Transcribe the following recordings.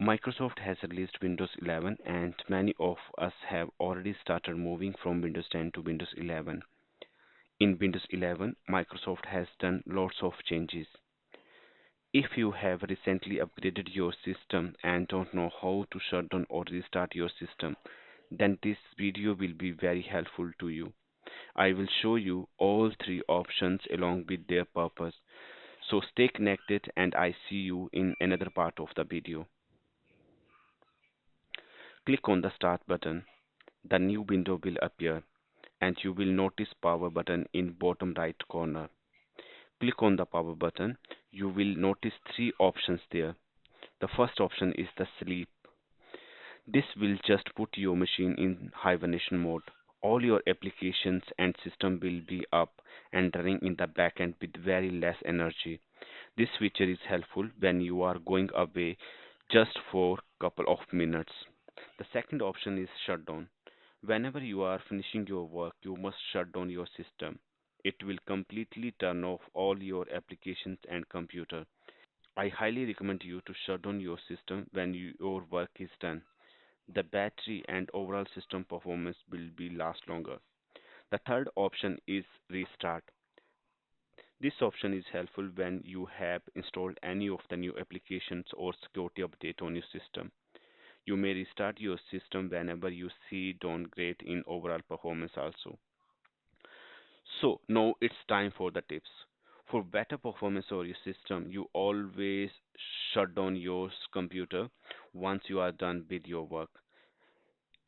Microsoft has released Windows 11 and many of us have already started moving from Windows 10 to Windows 11. In Windows 11, Microsoft has done lots of changes. If you have recently upgraded your system and don't know how to shut down or restart your system, then this video will be very helpful to you. I will show you all three options along with their purpose. So stay connected and I see you in another part of the video. Click on the start button. The new window will appear and you will notice power button in bottom right corner. Click on the power button. You will notice three options there. The first option is the sleep. This will just put your machine in hibernation mode. All your applications and system will be up and running in the backend with very less energy. This feature is helpful when you are going away just for a couple of minutes. The second option is shutdown. Whenever you are finishing your work, you must shut down your system. It will completely turn off all your applications and computer. I highly recommend you to shut down your system when your work is done. The battery and overall system performance will be last longer. The third option is restart. This option is helpful when you have installed any of the new applications or security update on your system. You may restart your system whenever you see downgrade in overall performance also. So now it's time for the tips. For better performance of your system, you always shut down your computer once you are done with your work.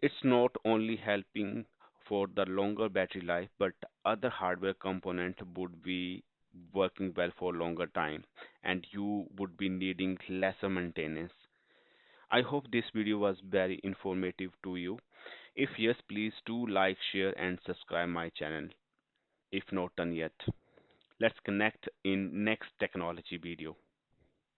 It's not only helping for the longer battery life, but other hardware component would be working well for longer time and you would be needing lesser maintenance. I hope this video was very informative to you. If yes, please do like, share and subscribe my channel if not done yet. Let's connect in next technology video.